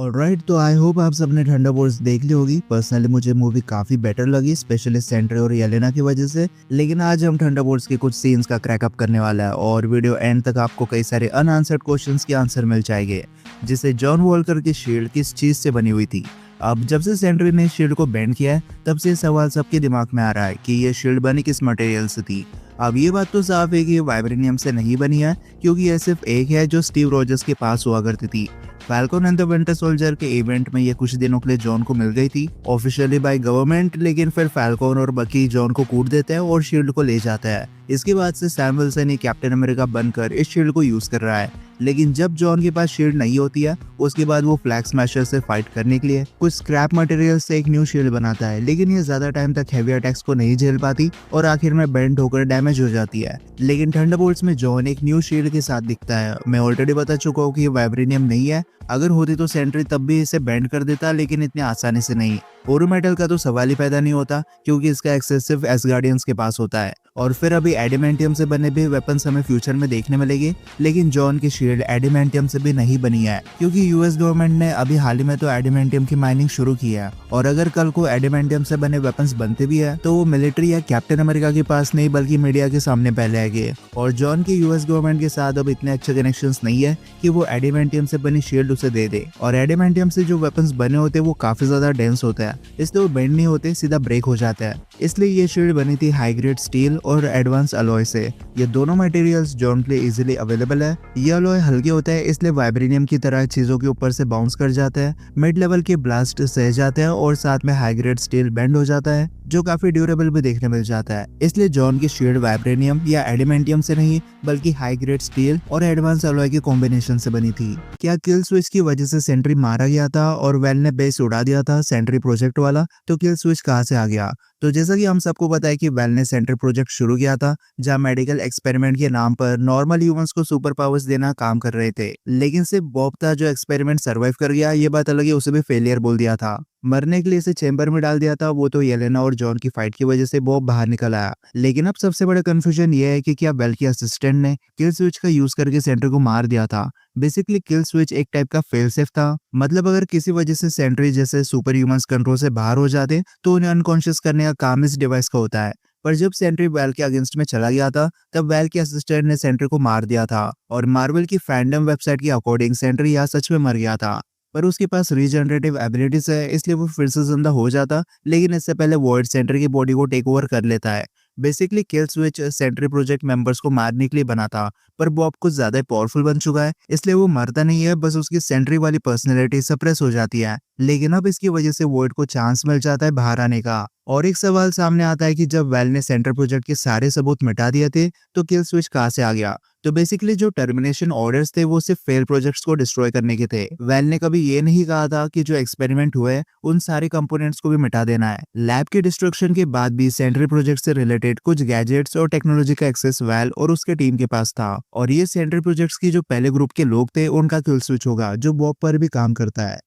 Alright, तो I hope आप सबने थंडरबोल्ट्स देख ली होगी। पर्सनली मुझे मूवी काफी बेटर लगी, स्पेशली सेंट्री और येलेना की वजह से। लेकिन आज हम थंडरबोल्ट्स के कुछ सीन्स का क्रैकअप करने वाला है और वीडियो एंड तक आपको कई सारे अनआंसर्ड क्वेश्चंस के आंसर मिल जाएंगे। जिसे जॉन वॉल्कर की शील्ड किस चीज से बनी हुई थी। अब जब से सेंट्री ने शील्ड को बैंड किया है, तब से सवाल सबके दिमाग में आ रहा है कि ये शील्ड बनी किस मटेरियल से थी। अब ये बात तो साफ है कि ये वाइब्रेनियम से नहीं बनी है, क्योंकि ये सिर्फ एक है जो स्टीव रॉजर्स के पास हुआ करती थी। Falcon and the winter soldier के इवेंट में ये कुछ दिनों के लिए जॉन को मिल गई थी, ऑफिशियली बाय गवर्नमेंट। लेकिन फिर फैल्कन और बकी जॉन को कूट देते हैं और शील्ड को ले जाता है। इसके बाद से सैम विल्सन ही कैप्टन अमेरिका बनकर इस शील्ड को यूज कर रहा है। लेकिन जब जॉन के पास शील्ड नहीं होती है, उसके बाद वो फ्लैग स्मैशर से फाइट करने के लिए कुछ स्क्रैप मटेरियल से एक न्यू शील्ड बनाता है। लेकिन ये ज्यादा टाइम तक हेवी अटैक्स को नहीं झेल पाती और आखिर में बेंड होकर डैमेज हो जाती है। लेकिन थंडरबोल्ट्स में जॉन एक न्यू शील्ड के साथ दिखता है। मैं ऑलरेडी बता चुका हूँ कि ये वाइब्रेनियम नहीं है। अगर होती तो सेंट्री तब भी इसे बेंड कर देता, लेकिन इतनी आसानी से नहीं। ओरो मेटल का तो सवाल ही पैदा नहीं होता, क्योंकि इसका एक्सेस सिर्फ एसगार्डियंस के पास होता है। और फिर अभी एडिमेंटियम से बने भी वेपन्स हमें फ्यूचर में देखने मिलेंगे। लेकिन जॉन की शील्ड एडिमेंटियम से भी नहीं बनी है, क्योंकि यूएस गवर्नमेंट ने अभी हाल ही में तो एडिमेंटियम की माइनिंग शुरू की है। और अगर कल को एडिमेंटियम से बने वेपन्स बनते भी है, तो वो मिलिट्री या कैप्टन अमेरिका के पास नहीं, बल्कि मीडिया के सामने पहले आएंगे। और जॉन के यूएस गवर्नमेंट के साथ अब इतने अच्छे कनेक्शंस नहीं है कि वो एडिमेंटियम से बनी शील्ड उसे दे दे। और एडिमेंटियम से जो वेपन्स बने होते हैं वो काफी ज्यादा डेंस होता है, इसलिए वो बेंड नहीं होते, सीधा ब्रेक हो जाता है। इसलिए ये शील्ड बनी थी हाई ग्रेड स्टील और एडवांस अलॉय से। ये दोनों मटेरियल्स जॉन के लिए इजीली अवेलेबल है। ये अलॉय हल्के होता है, इसलिए वाइब्रेनियम की तरह चीजों के ऊपर से बाउंस कर जाता है। मिड लेवल के ब्लास्ट सह जाते हैं और साथ में हाई ग्रेड स्टील बेंड हो जाता है, जो काफी ड्यूरेबल भी देखने मिल जाता है। इसलिए जॉन की शील्ड वाइब्रेनियम या एडिमेंटियम से नहीं, बल्कि हाई ग्रेड स्टील और एडवांस अलॉय के कॉम्बिनेशन से बनी थी। क्या किल स्विच की वजह से सेंट्री मारा गया था और वेल ने बेस उड़ा दिया था सेंट्री प्रोजेक्ट वाला? तो किल स्विच कहाँ से आ गया? तो जैसा कि हम सबको पता है कि वेल ने सेंट्री प्रोजेक्ट शुरू किया था, जहाँ मेडिकल एक्सपेरिमेंट के नाम पर नॉर्मल ह्यूमंस को सुपर पावर्स देना काम कर रहे थे। लेकिन सिर्फ बॉब था जो एक्सपेरिमेंट सर्वाइव कर गया। ये बात अलग है, उसे भी फेलियर बोल दिया था। मरने के लिए इसे चेंबर में डाल दिया था। वो तो येलेना और जॉन की फाइट की वजह से बॉब बाहर निकल आया। लेकिन अब सबसे बड़ा कंफ्यूजन ये है कि क्या वेल की असिस्टेंट ने किल स्विच का यूज करके सेंट्री को मार दिया था? बेसिकली किल स्विच एक टाइप का फेल सेफ था। मतलब अगर किसी वजह से सेंट्री जैसे सुपर ह्यूमंस कंट्रोल से बाहर हो जाते, तो उन्हें अनकॉन्शियस करने का काम इस डिवाइस का होता है। पर जब सेंट्री वेल के अगेंस्ट में चला गया था, तब वेल के असिस्टेंट ने सेंट्री को मार दिया था। और मार्वल की फैंडम वेबसाइट के अकॉर्डिंग सेंट्री यहाँ सच में मर गया था, पर उसके पास रीजनरेटिव एबिलिटीज है, इसलिए वो फिर से जिंदा हो जाता। लेकिन इससे पहले वॉइड सेंट्री की बॉडी को टेक ओवर कर लेता है। Basically kill switch sentry project members को मारने के लिए बना था, पर बॉब कुछ ज्यादा पावरफुल बन चुका है, इसलिए वो मरता नहीं है, बस उसकी सेंट्री वाली पर्सनैलिटी सप्रेस हो जाती है। लेकिन अब इसकी वजह से वॉइड को चांस मिल जाता है बाहर आने का। और एक सवाल सामने आता है कि जब वेल ने सेंट्री प्रोजेक्ट के सारे सबूत मिटा दिए थे, तो किल स्विच कहाँ से आ गया? तो बेसिकली जो टर्मिनेशन ऑर्डर्स थे वो सिर्फ फेल प्रोजेक्ट्स को डिस्ट्रॉय करने के थे। वेल ने कभी ये नहीं कहा था कि जो एक्सपेरिमेंट हुए उन सारे कंपोनेंट्स को भी मिटा देना है। लैब के डिस्ट्रक्शन के बाद भी सेंट्री प्रोजेक्ट से रिलेटेड कुछ गैजेट्स और टेक्नोलॉजी का एक्सेस वेल और उसके टीम के पास था। और ये सेंट्री प्रोजेक्ट्स की जो पहले ग्रुप के लोग थे, उनका किल स्विच होगा, जो बॉब पर भी काम करता है।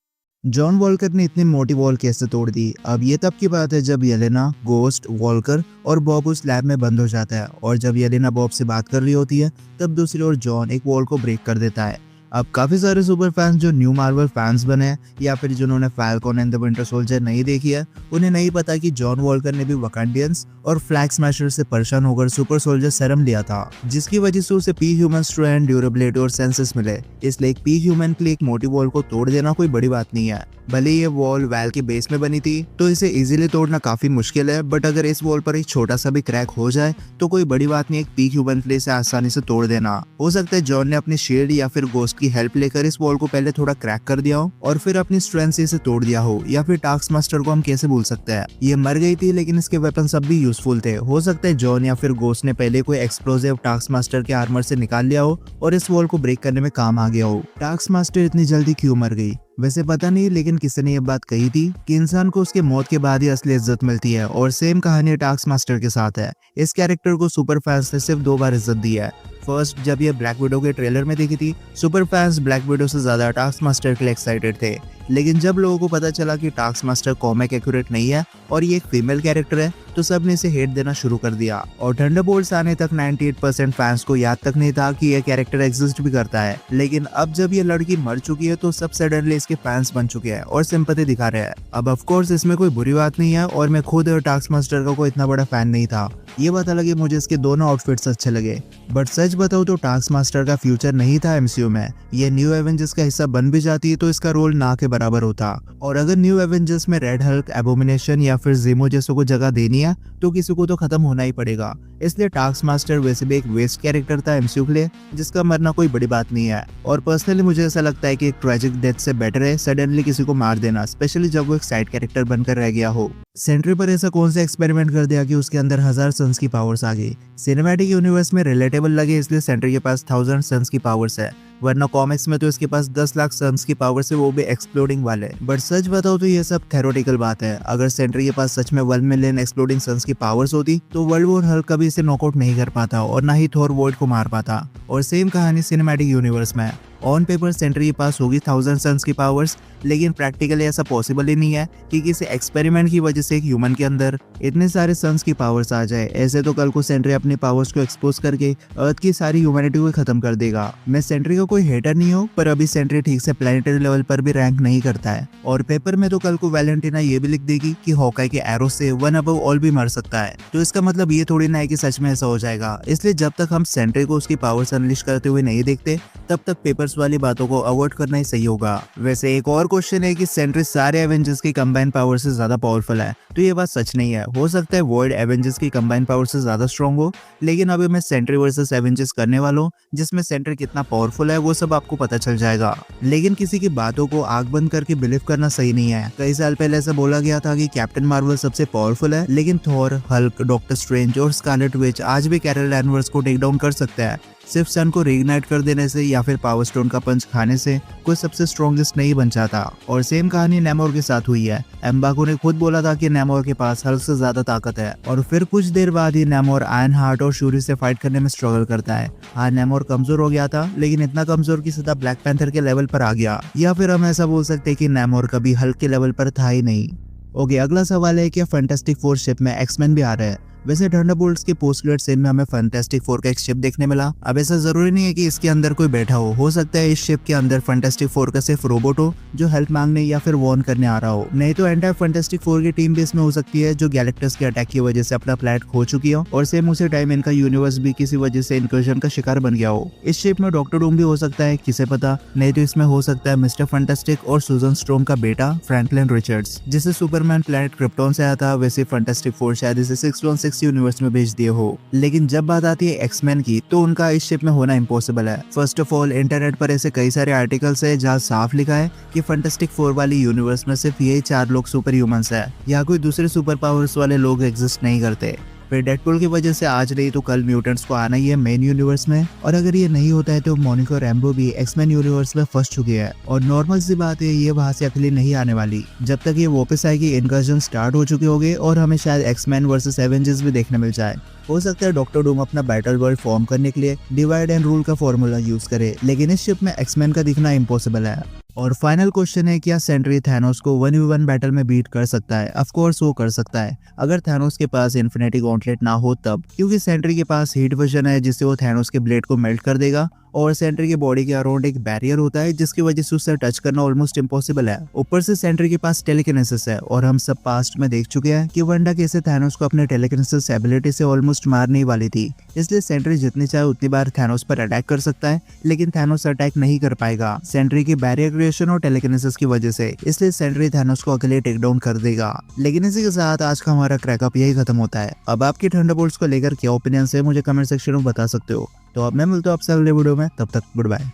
जॉन वॉल्कर ने इतनी मोटी वॉल कैसे तोड़ दी? अब ये तब की बात है जब येलेना, गोस्ट, वॉल्कर और बॉब उस लैब में बंद हो जाता है। और जब येलेना बॉब से बात कर रही होती है, तब दूसरी ओर जॉन एक वॉल को ब्रेक कर देता है। अब काफी सारे सुपर फैंस जो न्यू मार्वल फैंस बने हैं, या फिर जिन्होंने falcon and the winter soldier नहीं देखी है, उन्हें नहीं पता कि जॉन वॉल्कर ने भी वकांडियंस और फ्लैग स्मैशर से परेशान होकर सुपर सोल्जर सेरम लिया था, जिसकी वजह से उसे पी ह्यूमन स्ट्रेंथ, ड्यूरेबिलिटी और सेंसेस मिले। इसलिए एक पी ह्यूमन के लिए एक मोटी वॉल को तोड़ देना कोई बड़ी बात नहीं है। भले ये वॉल वेल के बेस में बनी थी, तो इसे इजीली तोड़ना काफी मुश्किल है, बट अगर इस वॉल पर एक छोटा सा भी क्रैक हो जाए, तो कोई बड़ी बात नहीं, एक पी ह्यूमन के लिए इसे आसानी से तोड़ देना। हो सकता है जॉन ने अपनी शील्ड या फिर गोस्ट की हेल्प लेकर इस वॉल को पहले थोड़ा क्रैक कर दिया हो और फिर अपनी स्ट्रेंथ से इसे तोड़ दिया हो। या फिर टास्क मास्टर को हम कैसे भूल सकते हैं? ये मर गई थी, लेकिन इसके वेपन्स अब भी यूजफुल थे। हो सकता है जॉन या फिर गोस्ट ने पहले कोई एक्सप्लोसिव टास्क मास्टर के आर्मर से निकाल लिया हो और इस वॉल को ब्रेक करने में काम आ गया हो। टास्क मास्टर इतनी जल्दी क्यों मर गई? वैसे पता नहीं, लेकिन किसी ने ये बात कही थी कि इंसान को उसके मौत के बाद ही असली इज्जत मिलती है। और सेम कहानी टास्क मास्टर के साथ है। इस कैरेक्टर को सुपर फैंस ने सिर्फ 2 बार इज्जत दी है। फर्स्ट, जब ये ब्लैक विडो के ट्रेलर में देखी थी, सुपर फैंस ब्लैक विडो से ज्यादा टास्क मास्टर के लिए एक्साइटेड थे। लेकिन जब लोगों को पता चला कि टास्क मास्टर कॉमिक एक्यूरेट नहीं है और ये एक फीमेल कैरेक्टर है तो सब ने इसे हेट देना शुरू कर दिया। और थंडरबोल्ट्स आने तक 98% फैंस को याद तक नहीं था कि यह कैरेक्टर एग्जिस्ट भी करता है। लेकिन अब जब ये लड़की मर चुकी है तो सब सडनली इसके फैंस बन चुके हैं और सिंपैथी दिखा रहे हैं। अब ऑफ कोर्स इसमें कोई बुरी बात नहीं है और मैं खुद टास्क मास्टर का कोई इतना बड़ा फैन नहीं था। ये पता लगे मुझे इसके दोनों आउटफिट्स अच्छे लगे, बट सच बताऊं तो टास्क मास्टर का फ्यूचर नहीं था एमसीयू में। ये न्यू एवेंजर्स का हिस्सा बन भी जाती तो इसका रोल ना के बराबर होता। और अगर न्यू एवेंजर्स में रेड हल्क, एबोमिनेशन या फिर ज़ीमो जैसों को जगह देनी है तो किसी को तो खत्म होना ही पड़ेगा। इसलिए टास्क मास्टर वैसे भी एक वेस्ट कैरेक्टर था एमसीयू के लिए, जिसका मरना कोई बड़ी बात नहीं है। और पर्सनली मुझे ऐसा लगता है कि एक ट्रेजिक डेथ से बेटर है सडनली किसी को मार देना, स्पेशली जब वो एक साइड कैरेक्टर बनकर रह गया हो। सेंट्री पर ऐसा कौन सा एक्सपेरिमेंट कर दिया कि उसके अंदर 1000 सन्स की पावर्स आ गई। सिनेमैटिक यूनिवर्स में रिलेटेबल लगे इसलिए सेंट्री के पास 1000 सन्स की पावर्स है, वरना कॉमिक्स में तो इसके पास 10 लाख सन्स की पावर्स है, वो भी एक्सप्लोडिंग वाले। बट सच बताओ तो ये सब थेरोटिकल बात है। अगर सेंट्री के पास सच में 1 मिलियन एक्सप्लोडिंग सन्स की पावर्स होती तो वर्ल्ड वॉर हल्क कभी इसे नॉकआउट नहीं कर पाता और ना ही थॉर वॉइड को मार पाता। और सेम कहानी सिनेमैटिक यूनिवर्स में ऑन पेपर सेंट्री के पास होगी 1000 सन्स की पावर्स, लेकिन प्रैक्टिकली ऐसा पॉसिबल ही नहीं है कि किसी एक्सपेरिमेंट की वजह से एक ह्यूमन के अंदर इतने सारे सन्स की पावर्स आ जाए। ऐसे तो कल को सेंट्री अपनी पावर्स को एक्सपोज करके अर्थ की सारी ह्यूमैनिटी को खत्म कर देगा। मैं सेंट्री का कोई हेटर नहीं हूँ, पर अभी सेंट्री ठीक से प्लैनेटरी लेवल पर भी रैंक नहीं करता है। और पेपर में तो कल को वैलेंटिना ये भी लिख देगी कि हॉकाई के एरो से 1 अबव ऑल भी मर सकता है, तो इसका मतलब ये थोड़ी ना है कि सच में ऐसा हो जाएगा। इसलिए जब तक हम सेंट्री को उसकी पावर्स अनलिश करते हुए नहीं देखते तब तक पेपर्स वाली बातों को अवॉइड करना ही सही होगा। वैसे एक और क्वेश्चन है कि सेंट्री सारे एवेंजर्स की कंबाइन पावर से ज्यादा पावरफुल है, तो ये बात सच नहीं है। हो सकता है वॉइड एवेंजर्स की कंबाइन पावर से ज्यादा स्ट्रॉन्ग हो, लेकिन अभी मैं सेंट्री वर्सेस एवेंजर्स करने वाला हूँ जिसमें सेंट्री कितना पावरफुल है वो सब आपको पता चल जाएगा। लेकिन किसी की बातों को आंख बंद करके बिलीव करना सही नहीं है। कई साल पहले ऐसा बोला गया था कि कैप्टन मार्वल सबसे पावरफुल है, लेकिन थॉर, हल्क, डॉक्टर स्ट्रेंज और स्कारलेट विच आज भी कैरल डैनवर्स को टेक डाउन कर सकता है। सिर्फ सन को रीइग्नाइट कर देने से या फिर पावर स्टोन का पंच खाने से कोई सबसे स्ट्रॉन्गेस्ट नहीं बन जाता। और सेम कहानी नेमोर के साथ हुई है। एम्बागो ने खुद बोला था कि नेमोर के पास हल्क से ज्यादा ताकत है, और फिर कुछ देर बाद ही नेमोर आयरन हार्ट और शूरी से फाइट करने में स्ट्रगल करता है। हाँ, नेमोर कमजोर हो गया था, लेकिन इतना कमजोर कि सीधा ब्लैक पैंथर के लेवल पर आ गया। या फिर हम ऐसा बोल सकते हैं कि नेमोर कभी हल्क के लेवल पर था ही नहीं। ओके, अगला सवाल है कि फैंटास्टिक फोर शिप में एक्समैन भी आ रहे हैं। वैसे थंडरबोल्ट्स के पोस्ट क्रेडिट सीन में हमें फैंटास्टिक फोर का एक शिप देखने मिला। अब ऐसा जरूरी नहीं है कि इसके अंदर कोई बैठा हो सकता है इस शिप के अंदर फैंटास्टिक फोर का सिर्फ रोबोट हो जो हेल्प मांगने या फिर वॉर्न करने आ रहा हो। नहीं तो एंटायर फैंटास्टिक फोर की टीम भी इसमें हो सकती है जो गैलेक्टस के अटैक की वजह से अपना प्लेनेट खो चुकी हो, और सेम उसी टाइम इनका यूनिवर्स भी किसी वजह से इनकर्जन का शिकार बन गया हो। इस शिप में डॉक्टर डूम भी हो सकता है, किसे पता। नहीं तो इसमें हो सकता है मिस्टर फैंटास्टिक और सुजन स्ट्रोम का बेटा फ्रैंकलिन रिचर्ड्स, जिसे सुपरमैन प्लेनेट क्रिप्टॉन से आया था। वैसे फैंटास्टिक फोर शायद इसे 616 यूनिवर्स में भेज दिए हो। लेकिन जब बात आती है एक्समैन की तो उनका इस शिप में होना इम्पॉसिबल है। फर्स्ट ऑफ ऑल, इंटरनेट पर ऐसे कई सारे आर्टिकल्स है जहाँ साफ लिखा है कि फैंटास्टिक फोर वाली यूनिवर्स में सिर्फ यही 4 लोग सुपर ह्यूमंस है, या कोई दूसरे सुपर पावर्स वाले लोग एग्जिस्ट नहीं करते। फिर डेडपूल की वजह से आज नहीं तो कल म्यूटेंट्स को आना ही है मेन यूनिवर्स में, और अगर ये नहीं होता है तो मोनिका और रैम्बो भी एक्समैन यूनिवर्स में फंस चुके हैं। और नॉर्मल सी बात है, ये वहां से अकेले नहीं आने वाली। जब तक ये वापस आएगी इनकर्जन स्टार्ट हो चुके होंगे और हमें शायद एक्समैन वर्सेस एवेंजर्स भी देखने मिल जाए। हो सकता है डॉक्टर डूम अपना बैटल वर्ल्ड फॉर्म करने के लिए डिवाइड एंड रूल का फॉर्मूला यूज करे, लेकिन इस शिप में एक्समैन का दिखना इम्पॉसिबल है। और फाइनल क्वेश्चन है, क्या सेंट्री थैनोस को 1v1 बैटल में बीट कर सकता है? ऑफ कोर्स वो कर सकता है, अगर थैनोस के पास इन्फिनिटी गॉन्टलेट ना हो तब, क्योंकि सेंट्री के पास हीट विजन है जिससे वो थैनोस के ब्लेड को मेल्ट कर देगा, और सेंट्री की बॉडी के अराउंड एक बैरियर होता है जिसकी वजह से उससे टच करना ऑलमोस्ट इम्पॉसिबल है। ऊपर से सेंट्री के पास टेलीकिनेसिस है, और हम सब पास्ट में देख चुके हैं कि वंडा कैसे थैनोस को अपने टेलीकिनेसिस एबिलिटी से ऑलमोस्ट मारने वाली थी। इसलिए सेंट्री जितनी चाहे उतनी बार थैनोस पर अटैक कर सकता है, लेकिन थैनोस अटैक नहीं कर पाएगा सेंट्री की बैरियर क्रिएशन और टेलीकिनेसिस की वजह से। इसलिए सेंट्री थैनोस को अकेले टेक डाउन कर देगा। लेकिन इसी के साथ आज का हमारा क्रैकअप यही खत्म होता है। अब आपकी थंडरबोल्ट्स को लेकर क्या ओपिनियन है मुझे कमेंट सेक्शन में बता सकते हो। तो अब मैं मिलता हूँ आपसे अगले वीडियो में, तब तक गुड बाय।